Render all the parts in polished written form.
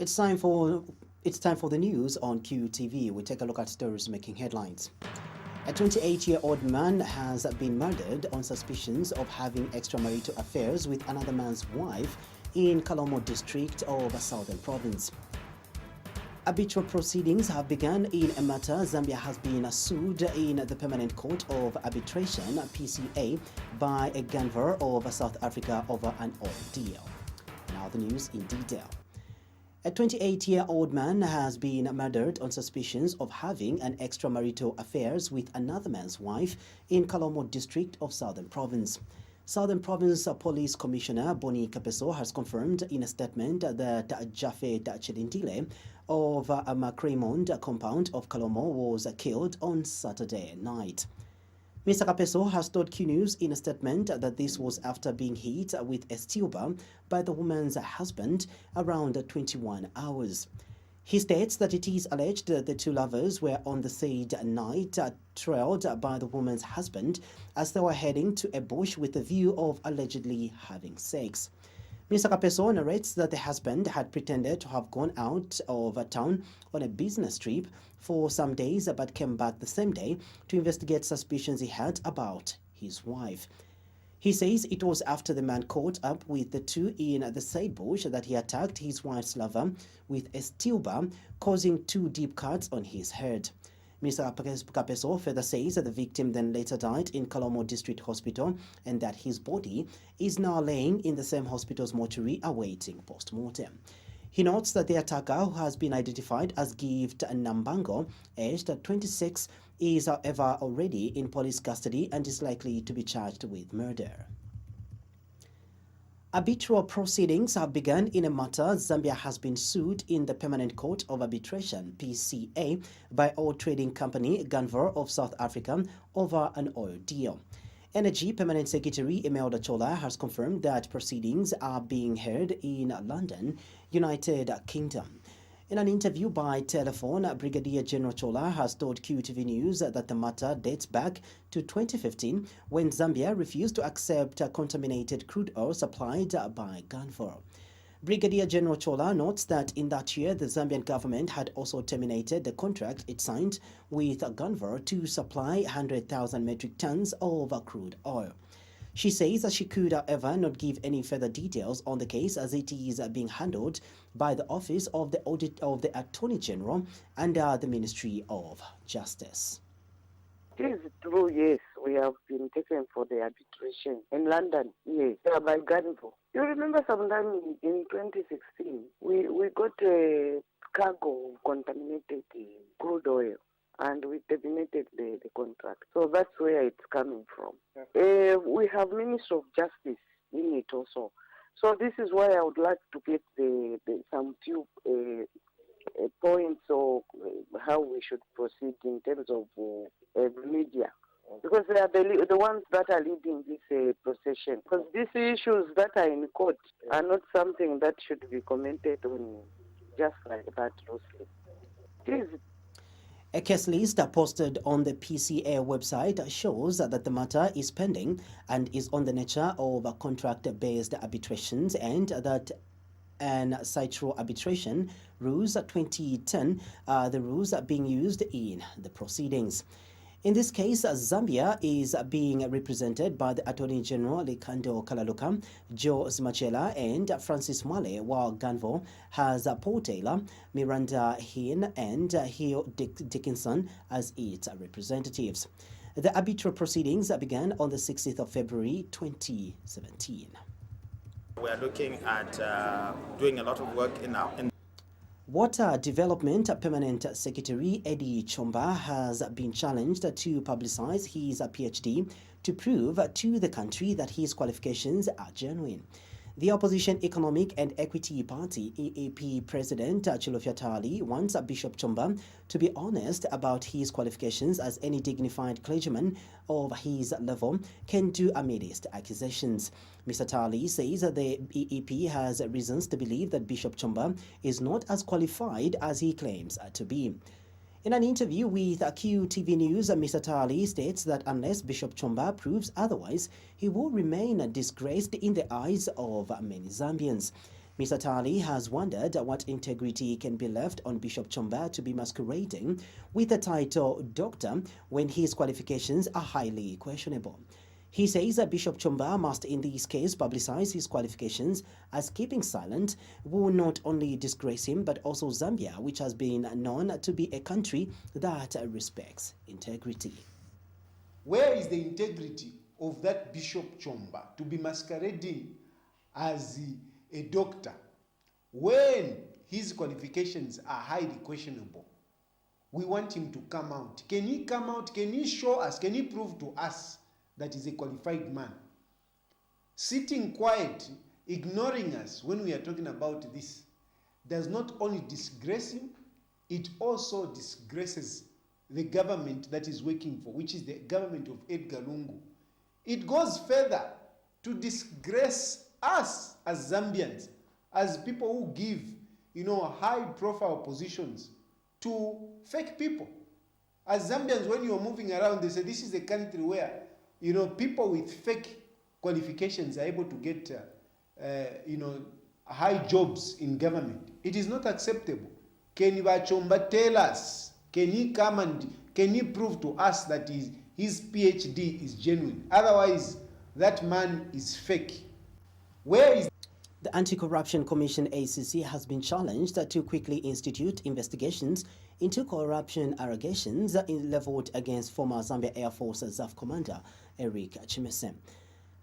It's time for it's time for the news on QTV. We take a look at stories making headlines. A 28-year-old man has been murdered on suspicions of having extramarital affairs with another man's wife in Kalomo district of Southern Province. Arbitral proceedings have begun in a matter. Zambia has been sued in the Permanent Court of Arbitration (PCA) by a Ganver of South Africa over an oil deal. Now the news in detail. A 28-year-old man has been murdered on suspicions of having an extramarital affairs with another man's wife in Kalomo district of Southern Province. Southern Province Police Commissioner Boni Kapeso has confirmed in a statement that Jafet Chilindile of Macraymond compound of Kalomo was killed on Saturday night. Mr. Kapeso has told Q News in a statement that this was after being hit with a steel bar by the woman's husband around 21 hours. He states that it is alleged that the two lovers were on the said night trailed by the woman's husband as they were heading to a bush with the view of allegedly having sex. Mr. Kapeso narrates that the husband had pretended to have gone out of town on a business trip for some days but came back the same day to investigate suspicions he had about his wife. He says it was after the man caught up with the two in the said bush that he attacked his wife's lover with a steel bar, causing 2 deep cuts on his head. Mr. Kapeso further says that the victim then later died in Kalomo District Hospital and that his body is now laying in the same hospital's mortuary awaiting post-mortem. He notes that the attacker, who has been identified as Gift Nambango, aged 26, is however already in police custody and is likely to be charged with murder. Arbitral proceedings have begun in a matter. Zambia has been sued in the Permanent Court of Arbitration (PCA) by oil trading company Ganver of South Africa over an oil deal. Energy Permanent Secretary Imelda Chola has confirmed that proceedings are being heard in London, United Kingdom. In an interview by telephone, Brigadier General Chola has told QTV News that the matter dates back to 2015 when Zambia refused to accept contaminated crude oil supplied by Ganver. Brigadier General Chola notes that in that year, the Zambian government had also terminated the contract it signed with Ganver to supply 100,000 metric tons of crude oil. She says that she could, however, not give any further details on the case as it is being handled by the Office of the Audit of the Attorney General under the Ministry of Justice. It is true, yes. We have been taken for the arbitration in London, yes, by Ganvo. You remember sometime in 2016, we got a cargo of contaminated crude oil and we terminated the contract. So that's where it's coming from. We have Ministry of Justice in it also. So this is why I would like to get some few points of how we should proceed in terms of media. Because they are the ones that are leading this procession. Because these issues that are in court are not something that should be commented on just like that, loosely. Please. A case list posted on the PCA website shows that the matter is pending and is on the nature of contract-based arbitrations and that an Citro arbitration rules 2010 the rules being used in the proceedings. In this case, Zambia is being represented by the Attorney General Likando Kalaluka, Joe Zmachela, and Francis Mwale, while Ganvo has Paul Taylor, Miranda Hinn, and Hugh Dickinson as its representatives. The arbitral proceedings began on the 16th of February 2017. We are looking at doing a lot of work in Water Development Permanent Secretary Eddie Chomba has been challenged to publicize his PhD to prove to the country that his qualifications are genuine. The Opposition Economic and Equity Party EAP President Chilofya Tali wants Bishop Chomba to be honest about his qualifications, as any dignified clergyman of his level can do amidst accusations. Mr. Tali says that the EEP has reasons to believe that Bishop Chomba is not as qualified as he claims to be. In an interview with QTV News, Mr. Tali states that unless Bishop Chomba proves otherwise, he will remain disgraced in the eyes of many Zambians. Mr. Tali has wondered what integrity can be left on Bishop Chomba to be masquerading with the title doctor when his qualifications are highly questionable. He says that Bishop Chomba must in this case publicize his qualifications, as keeping silent will not only disgrace him but also Zambia, which has been known to be a country that respects integrity. Where is the integrity of that Bishop Chomba to be masquerading as a doctor when his qualifications are highly questionable? We want him to come out. Can he come out? Can he show us? Can he prove to us that he's a qualified man? Sitting quiet, ignoring us when we are talking about this, does not only disgrace him, it also disgraces the government that is working for, which is the government of Edgar Lungu. It goes further to disgrace us as Zambians, as people who give, high-profile positions to fake people. As Zambians, when you're moving around, they say this is a country where, people with fake qualifications are able to get, high jobs in government. It is not acceptable. Can Bachomba tell us? Can he come and can he prove to us that his PhD is genuine? Otherwise, that man is fake. Where is the Anti-Corruption Commission ACC has been challenged to quickly institute investigations into corruption allegations leveled against former Zambia Air Force ZAF Commander Eric Chimese.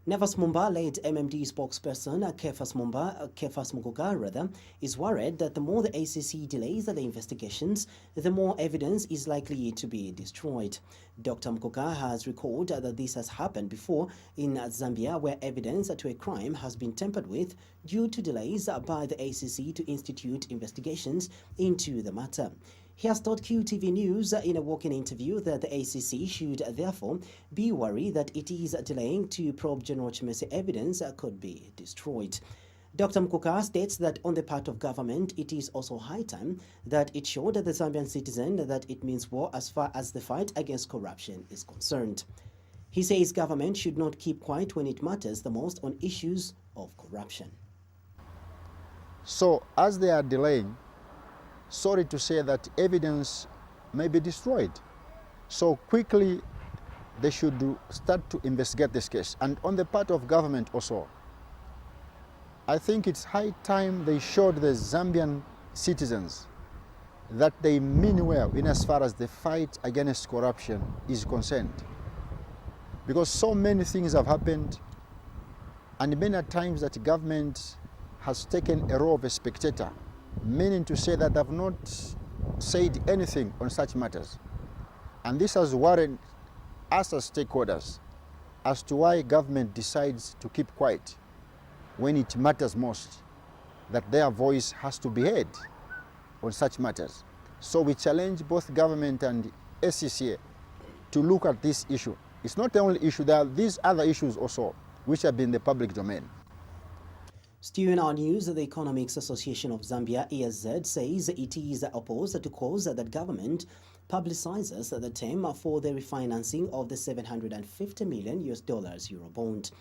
Nevas Mumba-led MMD spokesperson Kefas Muguga is worried that the more the ACC delays the investigations, the more evidence is likely to be destroyed. Dr. Muguga has recalled that this has happened before in Zambia, where evidence to a crime has been tampered with due to delays by the ACC to institute investigations into the matter. He has told QTV News in a walk-in interview that the ACC should therefore be worried that it is delaying to probe General Chimese evidence could be destroyed. Dr. Mkuka states that on the part of government, it is also high time that it showed the Zambian citizen that it means war as far as the fight against corruption is concerned. He says government should not keep quiet when it matters the most on issues of corruption. So as they are delaying, sorry to say that evidence may be destroyed. So quickly they should start to investigate this case. And on the part of government also, I think it's high time they showed the Zambian citizens that they mean well in as far as the fight against corruption is concerned. Because so many things have happened, and many times that government has taken a role of a spectator, meaning to say that they have not said anything on such matters. And this has worried us as stakeholders as to why government decides to keep quiet when it matters most, that their voice has to be heard on such matters. So we challenge both government and SCCA to look at this issue. It's not the only issue, there are these other issues also which have been in the public domain. Still in our news, the Economics Association of Zambia, ESZ, says it is opposed to calls that government publicizes the term for the refinancing of the $750 million Eurobond.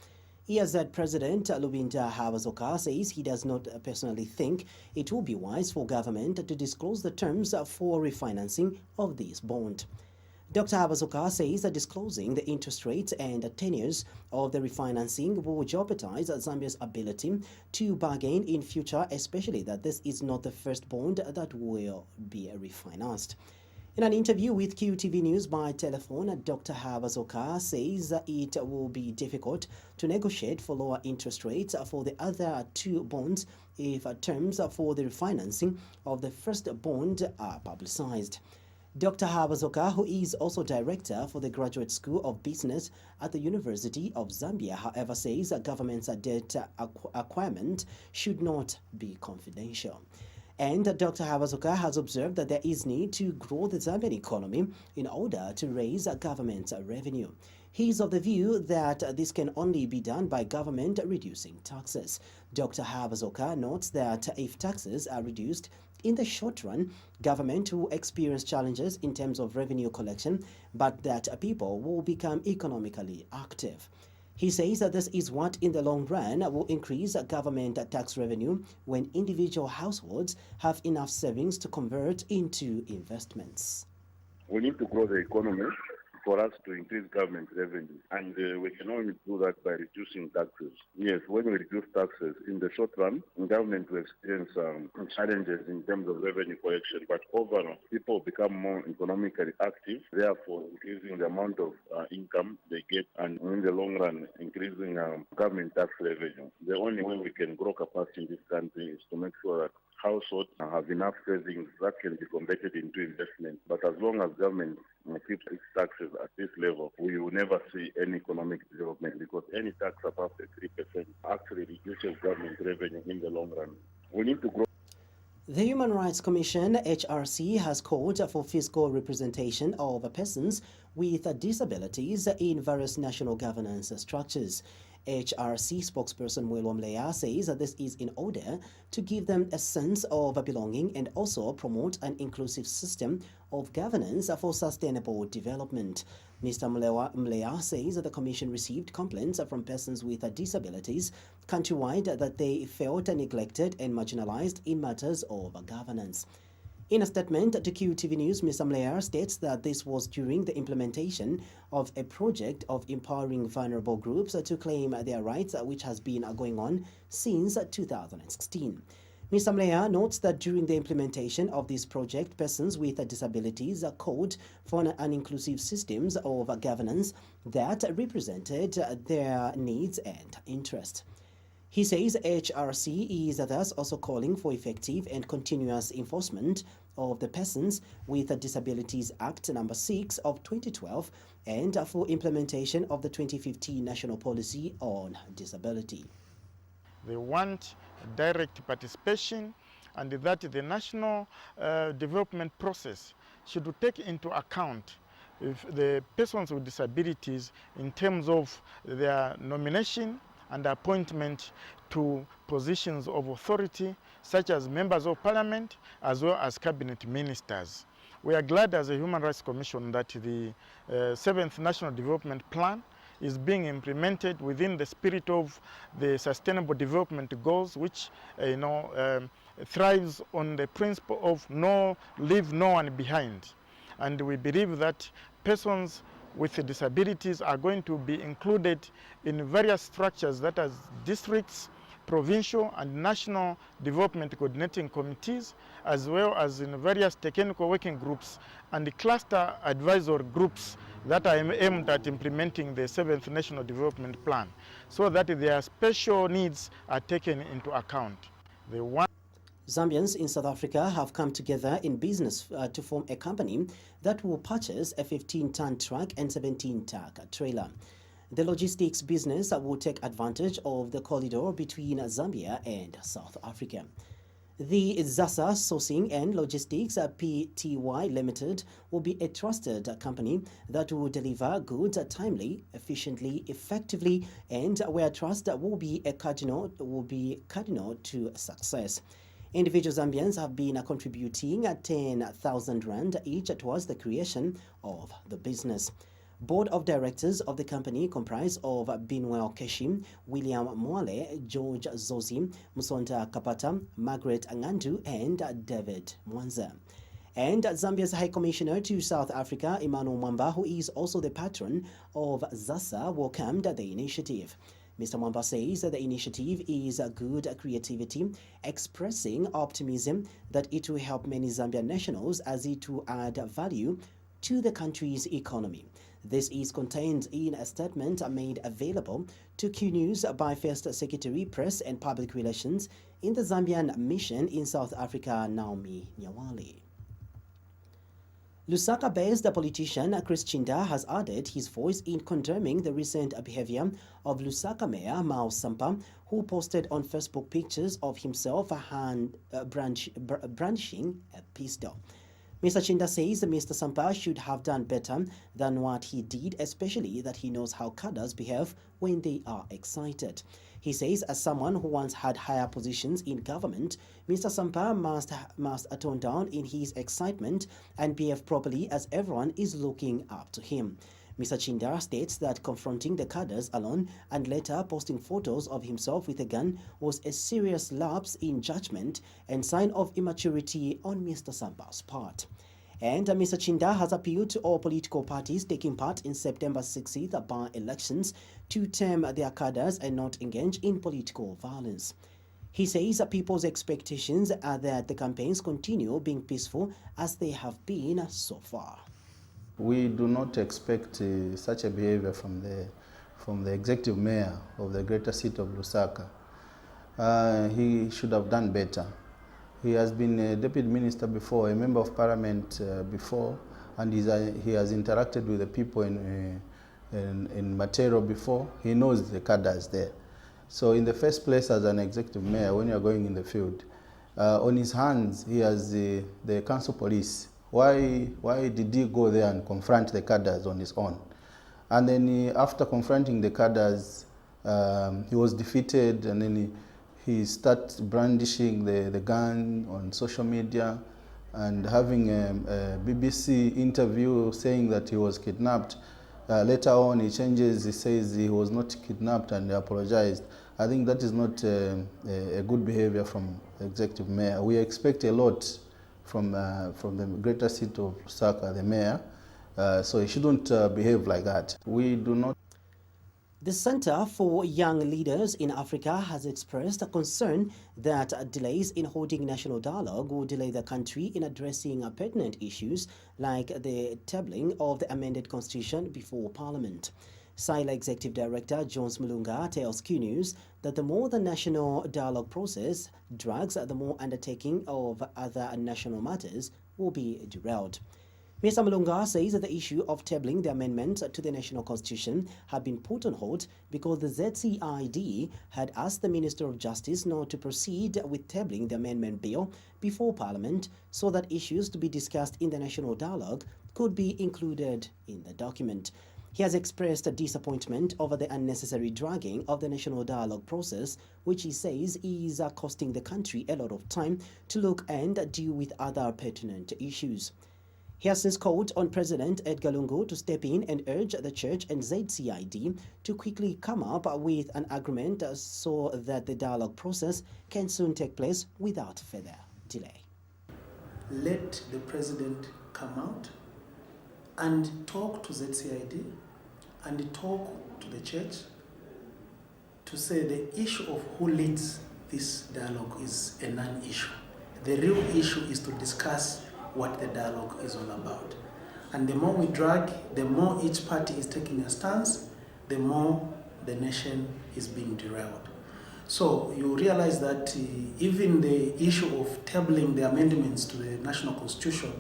ESZ President Lubinda Habazoka says he does not personally think it will be wise for government to disclose the terms for refinancing of this bond. Dr. Habazoka says that disclosing the interest rates and tenures of the refinancing will jeopardize Zambia's ability to bargain in future, especially that this is not the first bond that will be refinanced. In an interview with QTV News by telephone, Dr. Habazoka says it will be difficult to negotiate for lower interest rates for the other two bonds if terms for the refinancing of the first bond are publicized. Dr. Habazoka, who is also director for the Graduate School of Business at the University of Zambia, however, says that government's debt acquirement should not be confidential. And Dr. Habazoka has observed that there is need to grow the Zambian economy in order to raise government revenue. He is of the view that this can only be done by government reducing taxes. Dr. Habazoka notes that if taxes are reduced in the short run, government will experience challenges in terms of revenue collection, but that people will become economically active. He says that this is what in the long run will increase government tax revenue when individual households have enough savings to convert into investments. We need to grow the economy for us to increase government revenue, and we can only do that by reducing taxes. Yes, when we reduce taxes, in the short run, government will experience challenges in terms of revenue collection, but overall, people become more economically active, therefore increasing the amount of income they get, and in the long run, increasing government tax revenue. The only way we can grow capacity in this country is to make sure that households have enough savings that can be converted into investment. But as long as government keeps its taxes at this level, we will never see any economic development, because any tax above the 3% actually reduces government revenue in the long run. We need to grow. The Human Rights Commission, HRC, has called for fiscal representation of persons with disabilities in various national governance structures. HRC spokesperson Mwelwa Mleya says that this is in order to give them a sense of belonging and also promote an inclusive system of governance for sustainable development. Mr. Mleya says that the Commission received complaints from persons with disabilities countrywide that they felt neglected and marginalized in matters of governance. In a statement to QTV News, Mr. Mleya states that this was during the implementation of a project of empowering vulnerable groups to claim their rights, which has been going on since 2016. Mr. Mleya notes that during the implementation of this project, persons with disabilities called for an inclusive systems of governance that represented their needs and interests. He says HRC is thus also calling for effective and continuous enforcement of the Persons with Disabilities Act No. 6 of 2012 and for implementation of the 2015 National Policy on Disability. They want direct participation, and that the national development process should take into account if the persons with disabilities in terms of their nomination and appointment to positions of authority, such as members of parliament as well as cabinet ministers. We are glad as a Human Rights Commission that the 7th National Development Plan is being implemented within the spirit of the Sustainable Development Goals, which thrives on the principle of leave no one behind. And we believe that persons with disabilities are going to be included in various structures, that is districts, provincial and national development coordinating committees, as well as in various technical working groups and cluster advisory groups that are aimed at implementing the 7th National Development Plan, so that their special needs are taken into account. Zambians in South Africa have come together in business to form a company that will purchase a 15-ton truck and 17-ton trailer. The logistics business will take advantage of the corridor between Zambia and South Africa. The ZASA Sourcing and Logistics Pty Limited will be a trusted company that will deliver goods timely, efficiently, effectively, and where trust will be cardinal to success. Individual Zambians have been contributing 10,000 rand each towards the creation of the business. Board of directors of the company comprise of Binwell Keshim, William Mwale, George Zozi, Musonda Kapata, Margaret Angandu, and David Mwanza. And Zambia's High Commissioner to South Africa, Emmanuel Mwamba, who is also the patron of ZASA, welcomed the initiative. Mr. Mwamba says that the initiative is a good creativity, expressing optimism that it will help many Zambian nationals as it will add value to the country's economy. This is contained in a statement made available to Q News by First Secretary, Press and Public Relations in the Zambian Mission in South Africa, Naomi Nyawali. Lusaka-based politician Chris Chinda has added his voice in condemning the recent behavior of Lusaka Mayor Mao Sampa, who posted on Facebook pictures of himself brandishing a pistol. Mr. Chinda says Mr. Sampa should have done better than what he did, especially that he knows how cadres behave when they are excited. He says, as someone who once had higher positions in government, Mr. Sampa must tone down in his excitement and behave properly as everyone is looking up to him. Mr. Chinda states that confronting the cadres alone and later posting photos of himself with a gun was a serious lapse in judgment and sign of immaturity on Mr. Samba's part. And Mr. Chinda has appealed to all political parties taking part in September 16th by-elections to tame their cadres and not engage in political violence. He says that people's expectations are that the campaigns continue being peaceful as they have been so far. We do not expect such a behavior from the executive mayor of the greater city of Lusaka. He should have done better. He has been a deputy minister before, a member of parliament before, and he has interacted with the people in Matero before. He knows the cadres there. So in the first place, as an executive mayor, when you are going in the field, on his hands, he has the council police. Why did he go there and confront the cadres on his own? And then after confronting the cadres, he was defeated, and then he started brandishing the gun on social media and having a BBC interview saying that he was kidnapped. Later on, he changes, he says he was not kidnapped and he apologized. I think that is not a good behavior from the executive mayor. We expect a lot from the greater city of Lusaka, the mayor, so he shouldn't behave like that. We do not. The Center for Young Leaders in Africa has expressed a concern that delays in holding national dialogue will delay the country in addressing pertinent issues like the tabling of the amended constitution before Parliament. SILA Executive Director Jones Mulunga tells Q News that the more the national dialogue process drags, the more undertaking of other national matters will be derailed. Mr. Mulunga says that the issue of tabling the amendment to the National Constitution had been put on hold because the ZCID had asked the Minister of Justice not to proceed with tabling the amendment bill before Parliament so that issues to be discussed in the national dialogue could be included in the document. He has expressed a disappointment over the unnecessary dragging of the national dialogue process, which he says is costing the country a lot of time to look and deal with other pertinent issues. He has since called on President Edgar Lungu to step in and urge the Church and ZCID to quickly come up with an agreement so that the dialogue process can soon take place without further delay. Let the President come out and talk to ZCID and talk to the Church to say the issue of who leads this dialogue is a non-issue. The real issue is to discuss what the dialogue is all about. And the more we drag, the more each party is taking a stance, the more the nation is being derailed. So you realize that even the issue of tabling the amendments to the National Constitution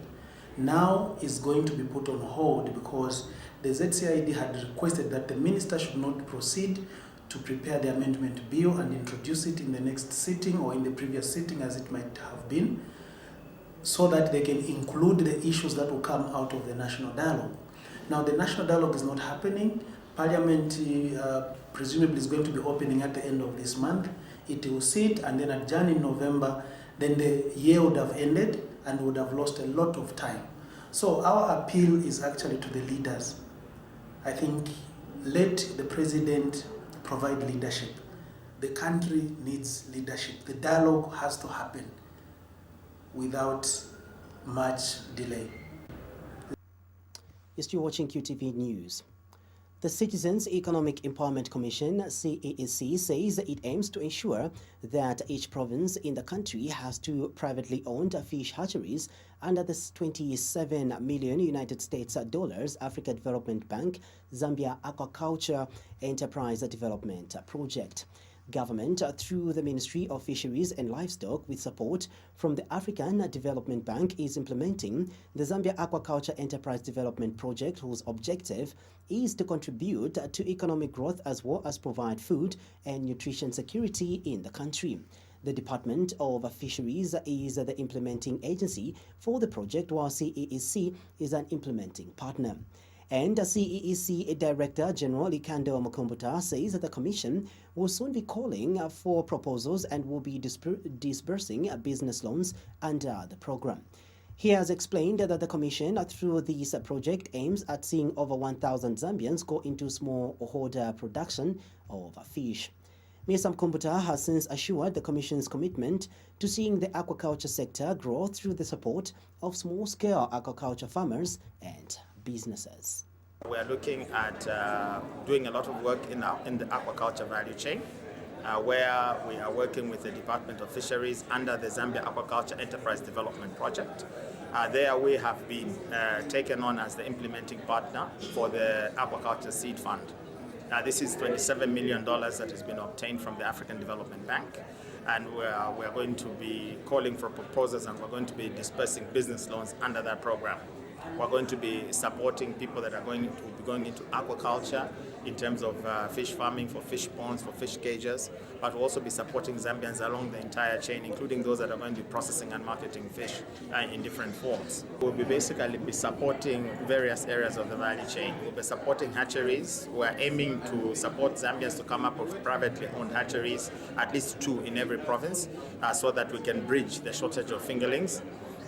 now is going to be put on hold because the ZCID had requested that the minister should not proceed to prepare the amendment bill and introduce it in the next sitting or in the previous sitting as it might have been, so that they can include the issues that will come out of the national dialogue. Now, the national dialogue is not happening. Parliament presumably is going to be opening at the end of this month. It will sit and then adjourn in November. Then the year would have ended and would have lost a lot of time. So our appeal is actually to the leaders. I think let the president provide leadership. The country needs leadership. The dialogue has to happen without much delay. You're still watching QTV News. The Citizens Economic Empowerment Commission, CEEC, says it aims to ensure that each province in the country has two privately owned fish hatcheries under the $27 million United States dollars Africa Development Bank Zambia Aquaculture Enterprise Development Project. Government, through the Ministry of Fisheries and Livestock with support from the African Development Bank, is implementing the Zambia Aquaculture Enterprise Development Project, whose objective is to contribute to economic growth as well as provide food and nutrition security in the country. The Department of Fisheries is the implementing agency for the project, while CEEC is an implementing partner. And CEEC Director General Likando Mukumbuta says that the Commission will soon be calling for proposals and will be disbursing business loans under the program. He has explained that the Commission, through this project, aims at seeing over 1,000 Zambians go into smallholder production of fish. Mr. Mkumbuta has since assured the Commission's commitment to seeing the aquaculture sector grow through the support of small-scale aquaculture farmers and businesses. We are looking at doing a lot of work in the aquaculture value chain, where we are working with the Department of Fisheries under the Zambia Aquaculture Enterprise Development Project. There we have been taken on as the implementing partner for the Aquaculture Seed Fund. This is $27 million that has been obtained from the African Development Bank, and we are going to be calling for proposals, and we're going to be dispersing business loans under that program. We're going to be supporting people that are going to be going into aquaculture in terms of fish farming, for fish ponds, for fish cages, but we'll also be supporting Zambians along the entire chain, including those that are going to be processing and marketing fish in different forms. We'll be basically supporting various areas of the value chain. We'll be supporting hatcheries. We're aiming to support Zambians to come up with privately owned hatcheries, at least 2 in every province, so that we can bridge the shortage of fingerlings.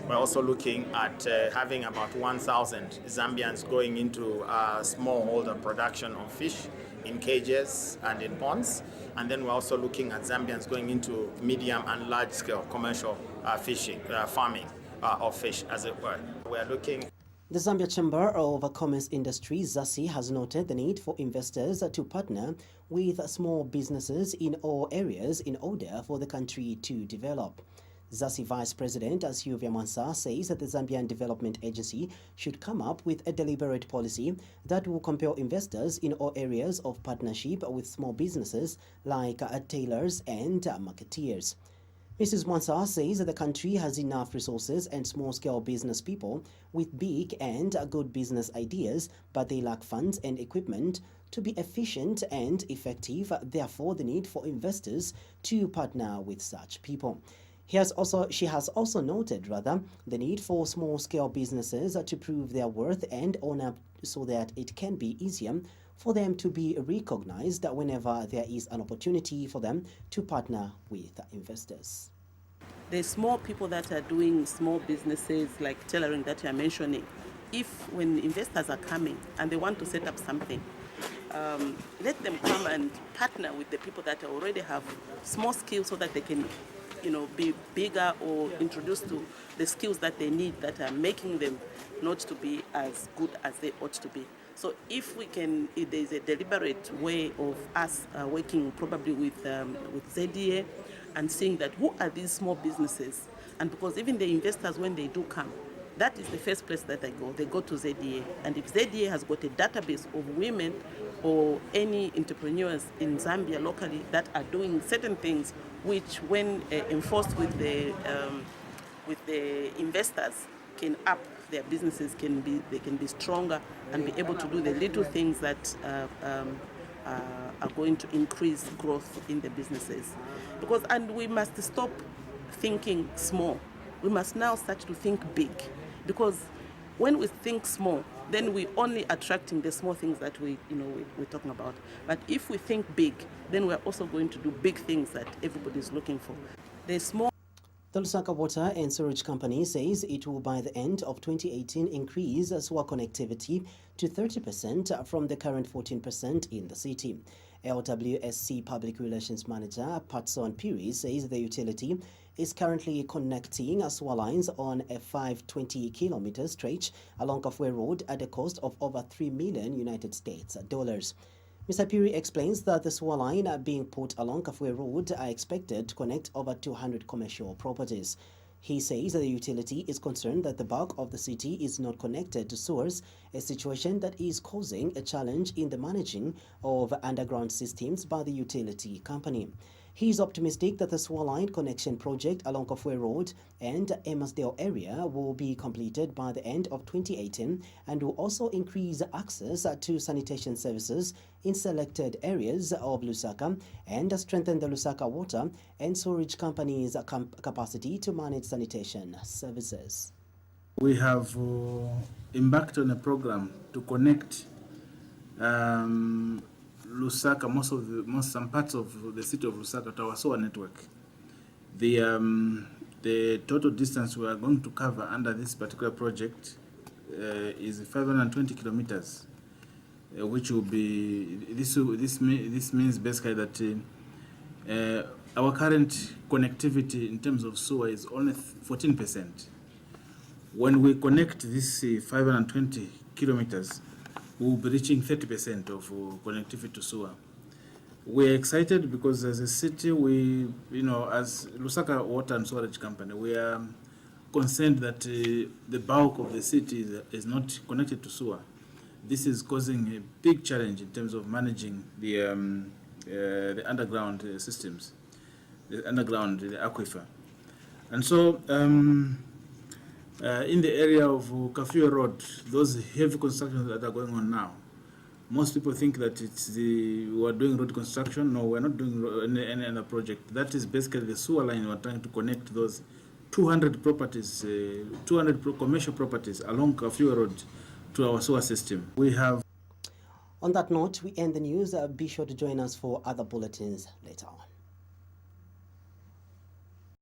We're also looking at having about 1,000 Zambians going into smallholder production of fish in cages and in ponds. And then we're also looking at Zambians going into medium and large-scale commercial farming of fish, as it were. We're looking. The Zambia Chamber of Commerce Industry, ZASI, has noted the need for investors to partner with small businesses in all areas in order for the country to develop. ZASI Vice President Sylvia Mansa says that the Zambian Development Agency should come up with a deliberate policy that will compel investors in all areas of partnership with small businesses like tailors and marketeers. Mrs. Mansa says that the country has enough resources and small-scale business people with big and good business ideas, but they lack funds and equipment to be efficient and effective, therefore the need for investors to partner with such people. She has also noted the need for small-scale businesses to prove their worth and honor so that it can be easier for them to be recognized whenever there is an opportunity for them to partner with investors. There's small people that are doing small businesses like tailoring that you are mentioning. When investors are coming and they want to set up something, let them come and partner with the people that already have small skills so that they can be bigger or introduced to the skills that they need that are making them not to be as good as they ought to be. So if there's a deliberate way of us working probably with ZDA and seeing that who are these small businesses, and because even the investors, when they do come, that is the first place that they go to ZDA. And if ZDA has got a database of women or any entrepreneurs in Zambia locally that are doing certain things which, when enforced with the investors, can up their businesses, they can be stronger and be able to do the little things that are going to increase growth in the businesses. And we must stop thinking small. We must now start to think big, because when we think small, then we're only attracting the small things that we're talking about. But if we think big, then we're also going to do big things that everybody's looking for. The Lusaka Water and Sewage Company says it will, by the end of 2018, increase sewer connectivity to 30% from the current 14% in the city. LWSC Public Relations Manager Patson Piri says the utility is currently connecting sewer lines on a 520-kilometer stretch along Kafue Road at a cost of over $3 million United States dollars. Mr. Piri explains that the sewer line being put along Kafue Road are expected to connect over 200 commercial properties. He says that the utility is concerned that the bulk of the city is not connected to sewers, a situation that is causing a challenge in the managing of underground systems by the utility company. He is optimistic that the sewer line connection project along Kafue Road and Emersdale area will be completed by the end of 2018 and will also increase access to sanitation services in selected areas of Lusaka and strengthen the Lusaka Water and Sewage Company's capacity to manage sanitation services. We have embarked on a program to connect Lusaka, some parts of the city of Lusaka to our sewer network. The The total distance we are going to cover under this particular project is 520 kilometers, which will be, this means basically that our current connectivity in terms of sewer is only 14%. When we connect this 520 kilometers, we will be reaching 30% of connectivity to sewer. We're excited because as a city, as Lusaka Water and Storage Company, we are concerned that the bulk of the city is not connected to sewer. This is causing a big challenge in terms of managing the underground systems, the aquifer. And so, in the area of Kafue Road, those heavy constructions that are going on now, most people think that we're doing road construction. No, we're not doing any other project. That is basically the sewer line. We're trying to connect those 200 properties, 200 commercial properties along Kafue Road to our sewer system. We have. On that note, we end the news. Be sure to join us for other bulletins later on.